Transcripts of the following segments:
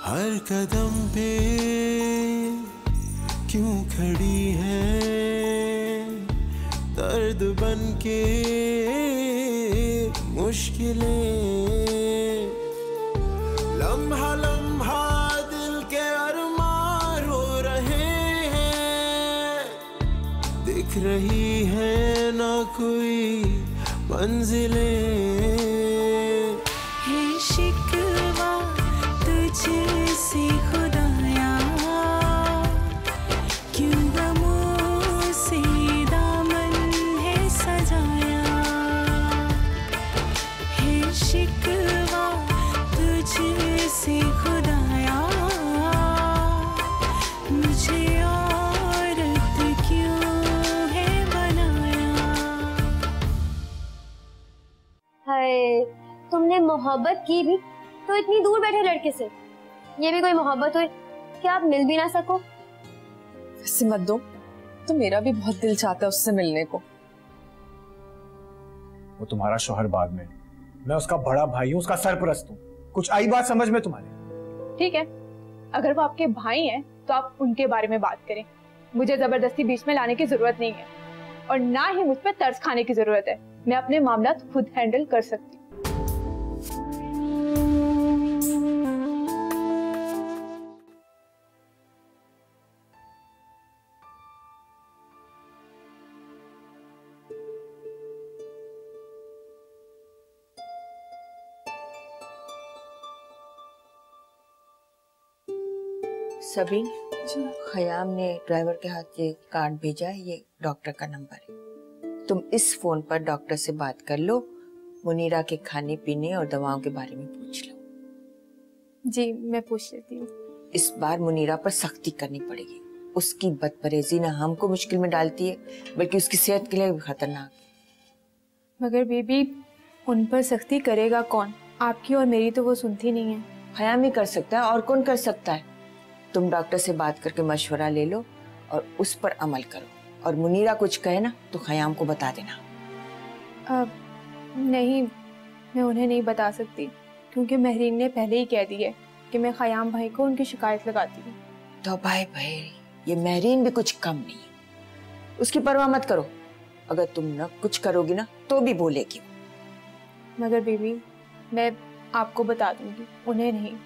हर कदम पे क्यों खड़ी है दर्द बन के मुश्किलें, लम्हा लम्हा दिल के अरमान रो रहे हैं, दिख रही है ना कोई मंजिलें। है शिकवा तुझसे खुदाया, क्यों गमों से दामन है सजाया। है शिकवा तुझसे खुदाया, मुझे औरत क्यों है बनाया। हाय, तुमने मोहब्बत की भी तो इतनी दूर बैठे लड़के से। ये भी कोई मोहब्बत हुई कि आप मिल भी ना सको? ऐसे मत दो, तो मेरा भी बहुत दिल चाहता है उससे मिलने को। वो तुम्हारा शौहर बाद में, मैं उसका बड़ा भाई हूँ, उसका सरपरस्त हूँ। कुछ आई बात समझ में तुम्हारे? ठीक है, अगर वो आपके भाई हैं तो आप उनके बारे में बात करें। मुझे जबरदस्ती बीच में लाने की जरूरत नहीं है और ना ही मुझ पर तरस खाने की जरूरत है। मैं अपने मामला खुद हैंडल कर सकती हूँ। सबीन, खयाम ने ड्राइवर के हाथ ये कार्ड भेजा है, ये डॉक्टर का नंबर है। तुम इस फोन पर डॉक्टर से बात कर लो, मुनीरा के खाने पीने और दवाओं के बारे में पूछ लो। जी, मैं पूछ लेती हूँ। इस बार मुनीरा पर सख्ती करनी पड़ेगी। उसकी बदपरहेजी न हमको मुश्किल में डालती है, बल्कि उसकी सेहत के लिए भी खतरनाक है। मगर बेबी, उन पर सख्ती करेगा कौन? आपकी और मेरी तो वो सुनती नहीं है। खयाम ही कर सकता है, और कौन कर सकता है? तुम डॉक्टर से बात करके मशवरा ले लो और उस पर अमल करो, और मुनीरा कुछ कहे ना तो खयाम को बता देना। नहीं, मैं उन्हें नहीं बता सकती, क्योंकि महरीन ने पहले ही कह दिया है कि मैं खयाम भाई को उनकी शिकायत लगाती हूँ। तो भाई, ये महरीन भी कुछ कम नहीं है, उसकी परवाह मत करो। अगर तुम न कुछ करोगी ना तो भी बोलेगी। मगर बेबी, मैं आपको बता दूंगी, उन्हें नहीं,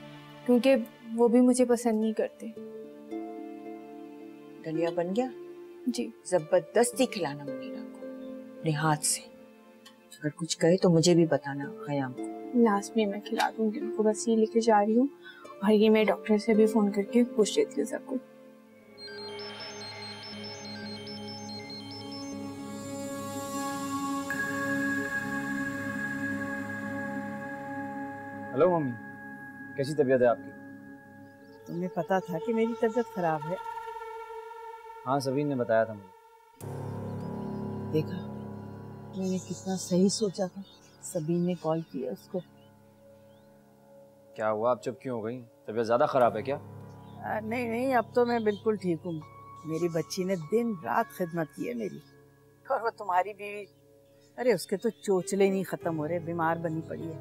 क्योंकि वो भी मुझे पसंद नहीं करते। दलिया बन गया? जी। जबरदस्ती खिलाना मुनीरा को अपने हाथ से। अगर कुछ कहे तो मुझे भी बताना खयाम को। लास्ट में मैं खिला दूंगी उनको, बस ये लेके जा रही हूँ। और ये मैं डॉक्टर से भी फोन करके पूछ लेती हूँ सब कुछ। हेलो मम्मी, कैसी तबीयत है आपकी? तुम्हें पता था कि मेरी तबीयत खराब है? हाँ, सबीन ने बताया था मुझे। देखा, मैंने कितना सही सोचा था। सबीन ने कॉल किया उसको। क्या हुआ, आप चुप क्यों हो गई? तबीयत ज्यादा खराब है क्या? नहीं, अब तो मैं बिल्कुल ठीक हूँ। मेरी बच्ची ने दिन रात खिदमत की है मेरी। और वो तुम्हारी बीवी, अरे उसके तो चोचले ही नहीं खत्म हो रहे, बीमार बनी पड़ी है।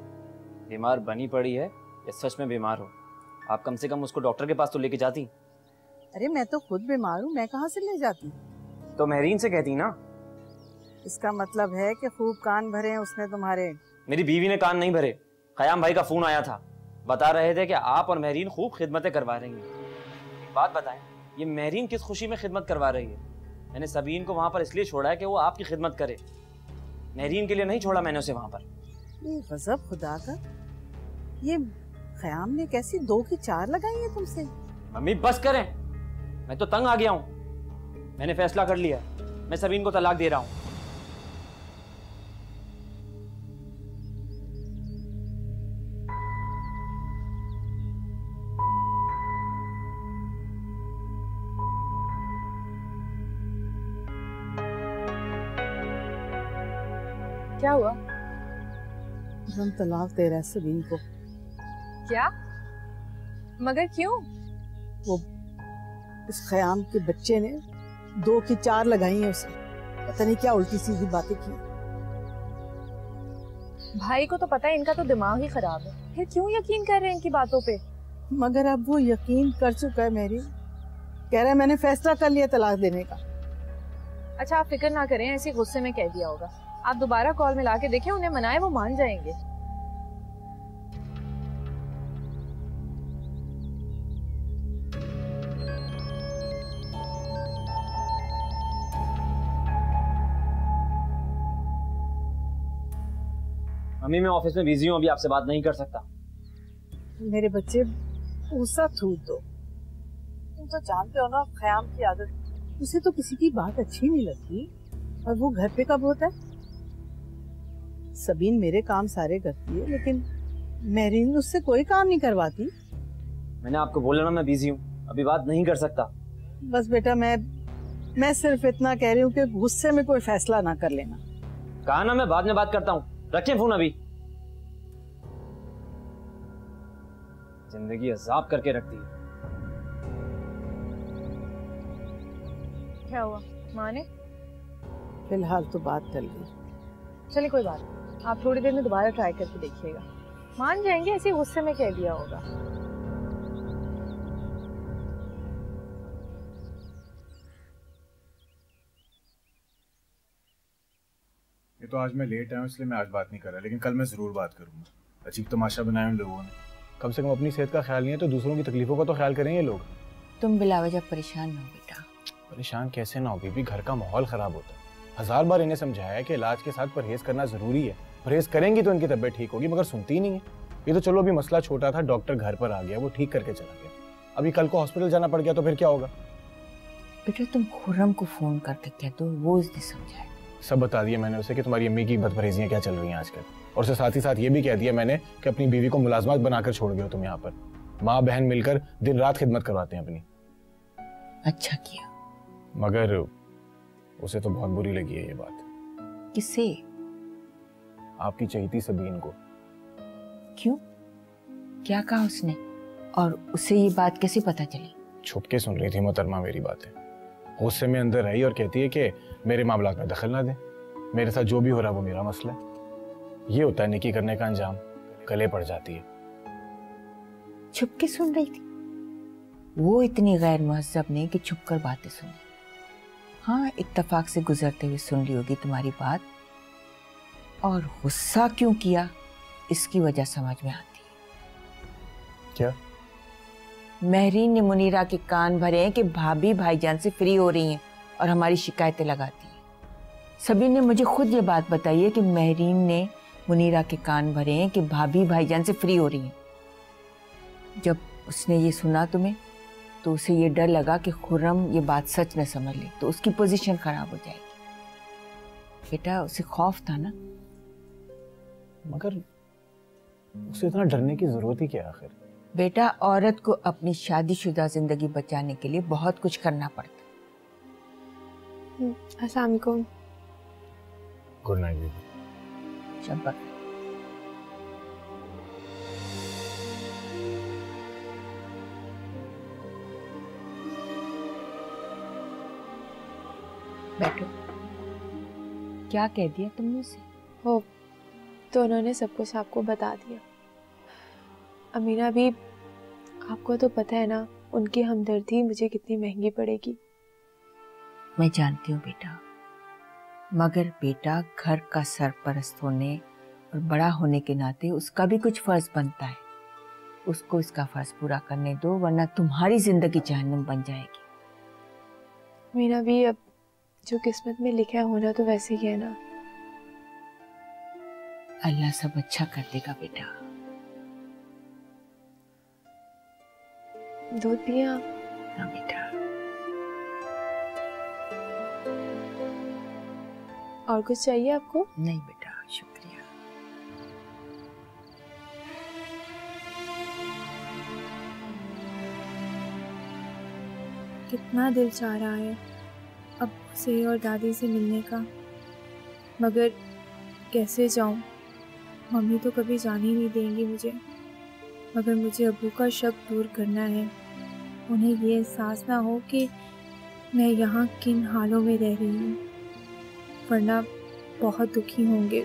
बीमार बनी पड़ी है या सच में बीमार हो? आप कम से कम उसको डॉक्टर के पास तो लेके जाती। अरे मैं तो खुद बीमार हूँ, मैं कहाँ से ले जाती? तो महरीन से कहती ना। इसका मतलब है कि खूब कान भरे हैं उसने तुम्हारे। मेरी बीवी ने कान नहीं भरे। खयाम भाई का फोन आया था, बता रहे थे कि आप और महरीन खूब खिदमतें करवा रही हैं। एक बात बताएं, ये महरीन किस खुशी में खिदमत करवा रही है? मैंने सबीन को वहां पर इसलिए छोड़ा है कि वो आपकी खिदमत करे। महरीन के लिए नहीं छोड़ा मैंने उसे वहां पर। ये गजब खुदा का, ये खयाम ने कैसी 2 की 4 लगाई है तुमसे? मम्मी बस करें, मैं तो तंग आ गया हूं। मैंने फैसला कर लिया, मैं सबीन को तलाक दे रहा हूं। क्या हुआ? हम तलाक दे रहा है सबीन को। क्या? मगर क्यों? वो उस खयाम के बच्चे ने 2 की 4 लगाई है उसे। पता नहीं क्या उल्टी सीधी बातें की। भाई को तो पता है इनका तो दिमाग ही खराब है, फिर क्यों यकीन कर रहे हैं इनकी बातों पे? मगर अब वो यकीन कर चुका है मेरी, कह रहा है मैंने फैसला कर लिया तलाक देने का। अच्छा आप फिक्र ना करें, ऐसे गुस्से में कह दिया होगा। आप दोबारा कॉल मिला के देखें, उन्हें मनाए, वो मान जाएंगे। मम्मी मैं ऑफिस में बिजी हूँ, अभी आपसे बात नहीं कर सकता। मेरे बच्चे गुस्सा थूक दो, तुम तो जानते हो ना ख्याम की आदत, उसे तो किसी की बात अच्छी नहीं लगती। और वो घर पे कब होता है? सबीन मेरे काम सारे करती है, लेकिन मेरीन उससे कोई काम नहीं करवाती। मैंने आपको बोला ना मैं बिजी हूँ, अभी बात नहीं कर सकता। बस बेटा मैं सिर्फ इतना कह रही हूँ कि गुस्से में कोई फैसला ना कर लेना। कहा ना मैं बाद में बात करता हूँ, रखें फोन अभी। जिंदगी अजाब करके रखती है। क्या हुआ माँ ने? फिलहाल तो बात टल गई। चलिए कोई बात नहीं, आप थोड़ी देर में दोबारा ट्राई करके देखिएगा, मान जाएंगे। ऐसे गुस्से में कह दिया होगा। ये तो आज मैं लेट आया हूँ इसलिए मैं आज बात नहीं कर रहा, लेकिन कल मैं ज़रूर बात करूँगा। अजीब तमाशा बनाया उन लोगों ने। कम से कम अपनी सेहत का ख्याल नहीं है तो दूसरों की तकलीफों का तो ख्याल करेंगे लोग। तुम बिलावजह परेशान ना हो बेटा। परेशान कैसे ना हो बीबी, घर का माहौल ख़राब होता है। 1000 बार इन्हें समझाया है कि इलाज के साथ परहेज़ करना ज़रूरी है, परहेज़ करेंगी तो इनकी तबीयत ठीक होगी, मगर सुनती ही नहीं है। ये तो चलो अभी मसला छोटा था, डॉक्टर घर पर आ गया, वो ठीक करके चला गया। अभी कल को हॉस्पिटल जाना पड़ गया तो फिर क्या होगा? बेटा तुम खुर्रम को फोन करके कह दो, वो इसने समझाया। सब बता दिया मैंने उसे कि तुम्हारी अम्मी की बदपरहेजियाँ क्या चल रही हैं आजकल, और उससे साथ ही साथ ये भी कह दिया मैंने कि अपनी बीवी को मुलाजमत बनाकर छोड़ गए हो तुम। यहाँ पर माँ बहन मिलकर दिन रात खिदमत करवाते हैं अपनी। अच्छा किया। मगर उसे तो बहुत बुरी लगी है ये बात। किसे? आपकी चहेती सबीन को। क्यों, क्या कहा उसने? और उसे ये बात कैसे पता चली? छुप के सुन रही थी मोहतरमा मेरी बातें। गुस्से में अंदर आई और कहती है कि मेरे मामला में दखल ना दे, मेरे साथ जो भी हो रहा है वो मेरा मसला है। ये होता है नेकी करने का अंजाम, गले पड़ जाती है। छुप के सुन रही थी? वो इतनी गैर मुहज्जब नहीं कि छुप कर बातें सुने। हाँ, इत्तेफाक से गुजरते हुए सुन ली होगी तुम्हारी बात, और गुस्सा क्यों किया इसकी वजह समझ में आती है। क्या? महरीन ने मुनीरा के कान भरे हैं कि भाभी भाईजान से फ्री हो रही हैं और हमारी शिकायतें लगाती है। सबीन ने मुझे खुद ये बात बताई है कि महरीन ने मुनीरा के कान भरे हैं कि भाभी भाईजान से फ्री हो रही हैं। जब उसने ये सुना तुम्हें, तो उसे ये डर लगा कि खुर्रम ये बात सच न समझ ले तो उसकी पोजीशन खराब हो जाएगी। बेटा उसे खौफ था ना। मगर उसे इतना डरने की जरूरत ही क्या आखिर? बेटा औरत को अपनी शादीशुदा जिंदगी बचाने के लिए बहुत कुछ करना पड़ता। अस्सलाम वालेकुम। Good night baby. शब्बा। बैठो। क्या कह दिया तुमने उसे? हो तो उन्होंने सब कुछ आपको बता दिया। अमीना भी, आपको तो पता है ना उनकी हमदर्दी मुझे कितनी महंगी पड़ेगी। मैं जानती हूँ बेटा, मगर बेटा घर का सरपरस्त होने और बड़ा होने के नाते उसका भी कुछ फर्ज बनता है। उसको इसका फर्ज पूरा करने दो, वरना तुम्हारी जिंदगी जहन्नुम बन जाएगी। अमीना भी, अब जो किस्मत में लिखा है होना तो वैसे ही है ना। अल्लाह सब अच्छा कर देगा बेटा। दूध पिए आप? हाँ बेटा। और कुछ चाहिए आपको? नहीं बेटा, शुक्रिया। कितना दिल चाह रहा है अब से और दादी से मिलने का, मगर कैसे जाऊं? मम्मी तो कभी जाने ही नहीं देंगी मुझे, मगर मुझे अब्बू का शक दूर करना है। उन्हें ये एहसास ना हो कि मैं यहाँ किन हालों में रह रही हूँ, वरना बहुत दुखी होंगे।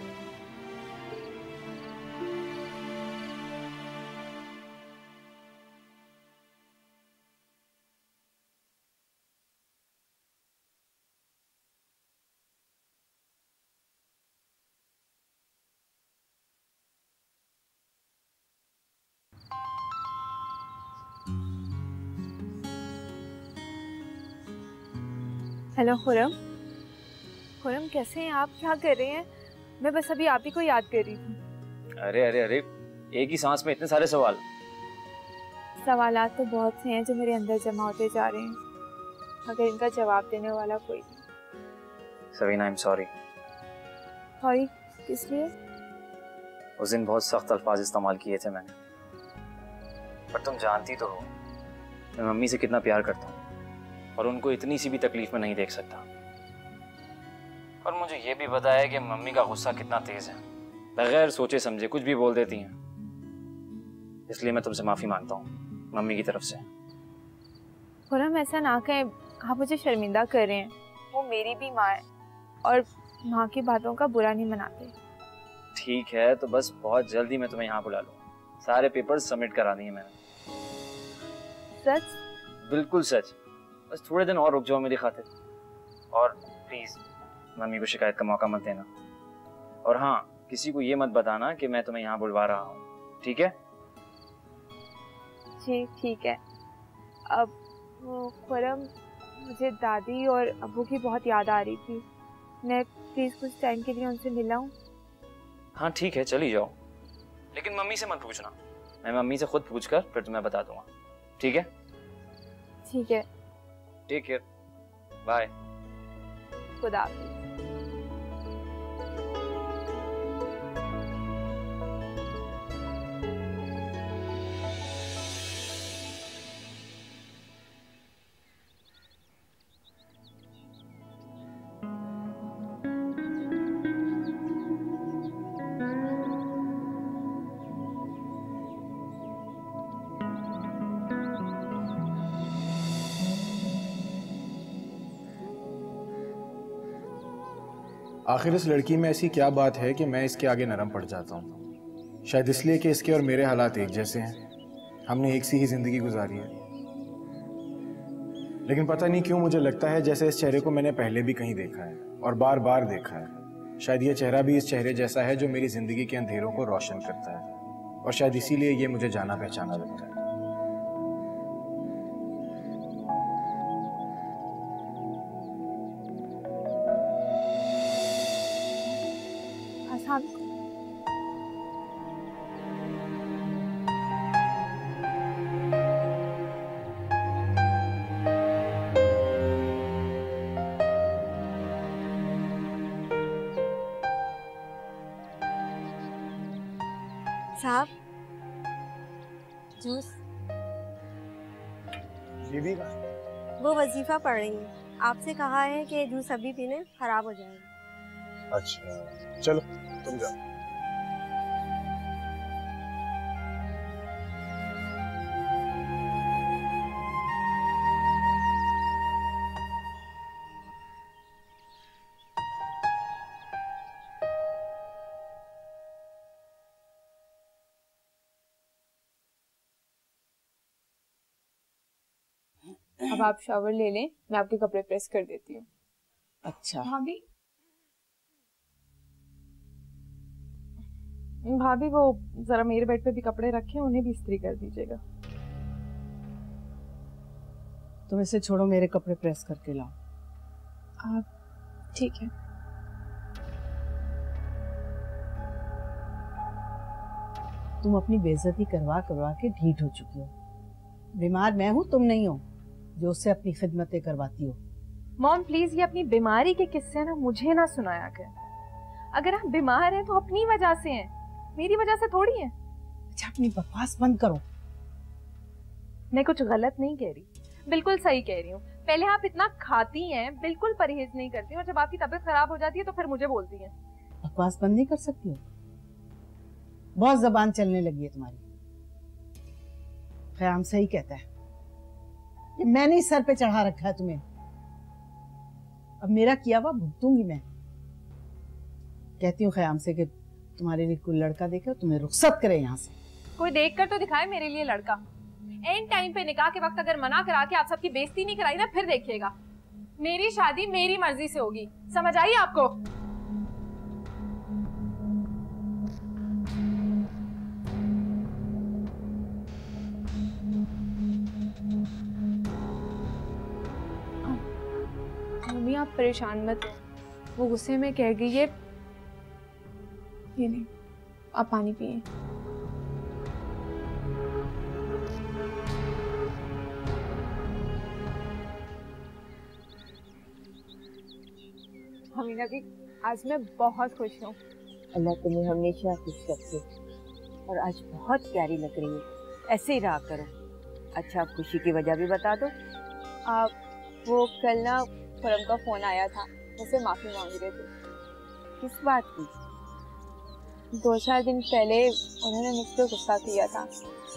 हेलो खुरम। खुरम कैसे हैं आप? क्या कर रहे हैं? मैं बस अभी आप ही को याद कर रही थी। अरे अरे अरे, एक ही सांस में इतने सारे सवाल। सवालात तो बहुत से हैं जो मेरे अंदर जमा होते जा रहे हैं, मगर इनका जवाब देने वाला कोई नहीं। Sabina, I am sorry. Sorry किस लिए? उस दिन बहुत सख्त अल्फाज इस्तेमाल किए थे मैंने, पर तुम जानती तो हो मैं मम्मी से कितना प्यार करता हूँ और उनको इतनी सी भी तकलीफ में नहीं देख सकता। और मुझे ये भी पता है कि मम्मी का गुस्सा कितना तेज है, बगैर सोचे समझे कुछ भी बोल देती हैं। इसलिए मैं तुमसे माफी मांगता हूँ मम्मी की तरफ से। खुरम ऐसा ना कहें, आप मुझे शर्मिंदा कर रहे हैं। वो मेरी भी माँ है और माँ की बातों का बुरा नहीं मनाते। ठीक है, तो बस बहुत जल्दी मैं तुम्हें यहाँ बुला लूँ। सारे पेपर्स सबमिट करा दिए मैंने। सच? बिल्कुल सच। बस थोड़े दिन और रुक जाओ मेरी खातिर, और प्लीज मम्मी को शिकायत का मौका मत देना। और हाँ, किसी को ये मत बताना कि मैं तुम्हें यहाँ बुलवा रहा हूँ, ठीक है? जी ठीक है। अब वो खुरम, मुझे दादी और अब्बू की बहुत याद आ रही थी। मैं प्लीज कुछ टाइम के लिए उनसे मिला हूँ। हाँ ठीक है, चली जाओ, लेकिन मम्मी से मत पूछना। मैं मम्मी से खुद पूछकर फिर तुम्हें बता दूंगा, ठीक है? ठीक है। Take care, bye. खुदा हाफिज। आखिर इस लड़की में ऐसी क्या बात है कि मैं इसके आगे नरम पड़ जाता हूँ? शायद इसलिए कि इसके और मेरे हालात एक जैसे हैं। हमने एक सी ही जिंदगी गुजारी है। लेकिन पता नहीं क्यों मुझे लगता है जैसे इस चेहरे को मैंने पहले भी कहीं देखा है और बार बार देखा है। शायद ये चेहरा भी इस चेहरे जैसा है जो मेरी जिंदगी के अंधेरों को रोशन करता है, और शायद इसीलिए ये मुझे जाना पहचाना लगता है। साहब, जूस। बीबी का वो वजीफा पढ़ रही है, आपसे कहा है कि जूस अभी पीने खराब हो जाएगा। अच्छा चलो तुम जाओ। अब आप शावर ले लें, मैं आपके कपड़े प्रेस कर देती हूँ। अच्छा भाभी, भाभी वो जरा मेरे बेड पे भी कपड़े रखे हैं, उन्हें भी इस्त्री कर दीजिएगा। तुम इसे छोड़ो, मेरे कपड़े प्रेस करके लाओ। आप ठीक है। तुम अपनी बेइज्जती करवा करवा के ढीठ हो चुकी हो। बीमार मैं हूँ, तुम नहीं हो जो उससे अपनी खिदमतें करवाती हो। मॉम प्लीज, ये अपनी बीमारी के किस्से ना मुझे ना सुनाया कर। अगर आप बीमार हैं तो अपनी वजह से हैं, मेरी वजह से थोड़ी है। अच्छा अपनी बकवास बंद करो। मैं कुछ गलत नहीं कह रही, बिल्कुल सही कह रही हूँ। पहले आप इतना खाती हैं, बिल्कुल परहेज नहीं करती, और जब आपकी तबीयत खराब हो जाती है तो फिर मुझे बोलती हैं। बकवास बंद नहीं कर सकती हो? बहुत जबान चलने लगी है तुम्हारी। ख्याम सही कहता है, ये मैंने ही सर पे चढ़ा रखा है तुम्हें। अब मेरा किया हुआ भुगतूंगी मैं। कहती हूँ ख्याम से कि तुम्हारे लिए कोई लड़का देखे, तुम्हें रुखसत करे यहाँ से। कोई देख कर तो दिखाए मेरे लिए लड़का। एंड टाइम पे निकाह के वक्त अगर मना करा के आप सबकी बेइज्जती नहीं कराई ना, फिर देखिएगा। मेरी शादी मेरी मर्जी से होगी, समझ आई आपको? मम्मी आप परेशान मत हो, वो गुस्से में कह गई है। ये नहीं, आप पानी पिए। हमीना भी, आज मैं बहुत खुश हूँ। अल्लाह तुम्हें हमेशा खुश रखे और आज बहुत प्यारी लग रही है, ऐसे ही रहा करो। अच्छा, खुशी की वजह भी बता दो। वो कल ना खुरम का फोन आया था, मुझसे माफी मांग रहे थे। किस बात की? 2-4 दिन पहले उन्होंने मुझ पर गुस्सा किया था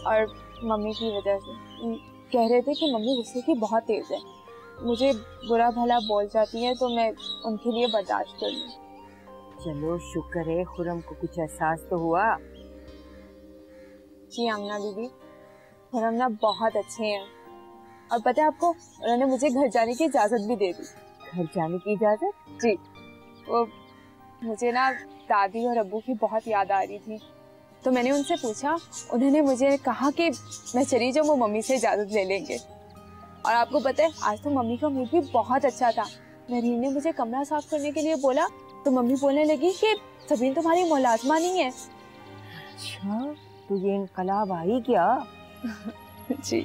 और मम्मी की वजह से। कह रहे थे कि मम्मी गुस्से की बहुत तेज है, मुझे बुरा भला बोल जाती है तो मैं उनके लिए बर्दाश्त कर लूं। चलो शुक्र है खुरम को कुछ एहसास तो हुआ। जी आमना दीदी, खुरम ना बहुत अच्छे हैं और पता है आपको, उन्होंने मुझे घर जाने की इजाजत भी दे दी। घर जाने की इजाजत? जी, वो मुझे ना दादी और अब्बू की बहुत याद आ रही थी, तो मैंने उनसे पूछा। उन्होंने मुझे कहा कि मैं चली जाऊँ, वो मम्मी से इजाजत ले लेंगे। और आपको पता है, आज तो मम्मी का मूड भी बहुत अच्छा था। नरीन ने मुझे कमरा साफ करने के लिए बोला तो मम्मी बोलने लगी कि सबीन तुम्हारी मुलाजमा नहीं है। अच्छा, तो ये इनकलाब आई क्या? जी,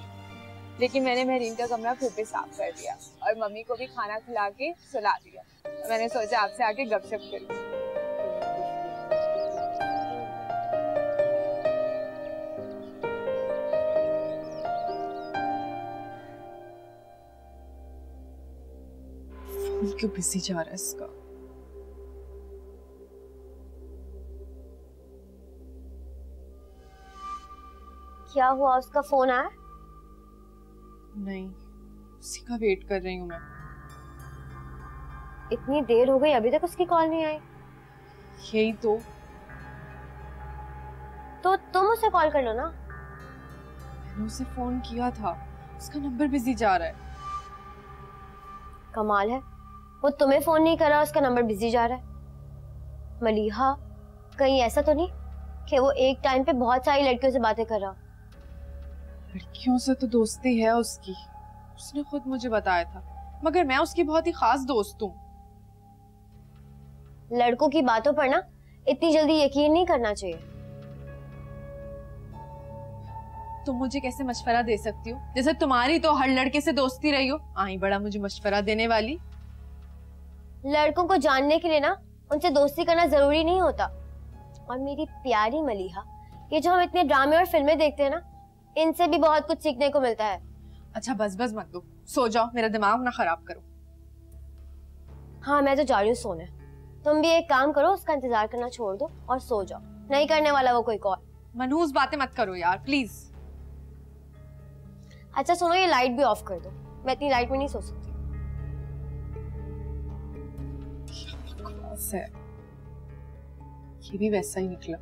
लेकिन मैंने महरीन का कमरा खुद भी साफ कर दिया और मम्मी को भी खाना खिला के सुला दिया। मैंने सोचा आपसे आके गपशप करूं। क्यों बिजी जा रहा है इसका? क्या हुआ, उसका फोन आया? नहीं, उसी का वेट कर रही हूँ मैं। इतनी देर हो गई, अभी तक उसकी कॉल नहीं आई। यही तो तुम उसे कॉल कर लो ना। मैंने उसे फोन किया था, उसका नंबर बिजी जा रहा है। कमाल है, वो तुम्हें फोन नहीं कर रहा, उसका नंबर बिजी जा रहा है। मलीहा, कहीं ऐसा तो नहीं कि वो एक टाइम पे बहुत सारी लड़कियों से बातें कर रहा? लड़कियों से तो दोस्ती है उसकी, उसने खुद मुझे बताया था, मगर मैं उसकी बहुत ही खास दोस्त हूँ। लड़कों की बातों पर ना इतनी जल्दी यकीन नहीं करना चाहिए। तुम मुझे कैसे मशवरा दे सकती हो? जैसे तुम्हारी तो हर लड़के से दोस्ती रही हो, आई बड़ा मुझे मशवरा देने वाली। लड़कों को जानने के लिए ना उनसे दोस्ती करना जरूरी नहीं होता। और मेरी प्यारी मलीहा, ये जो हम इतने ड्रामे और फिल्में देखते हैं ना, इनसे भी बहुत कुछ सीखने को मिलता है। अच्छा बस बस मत दो, सो जाओ, मेरा दिमाग ना खराब करो। हाँ, मैं तो जा रही हूँ सोने। तुम भी एक काम करो, उसका इंतजार करना छोड़ दो और सो जाओ। नहीं करने वाला वो कोई कॉल। मनहूस बातें मत करो यार, प्लीज। अच्छा सुनो, ये लाइट भी ऑफ कर दो, मैं इतनी लाइट में नहीं सो सकती। है, ये भी वैसा ही निकला।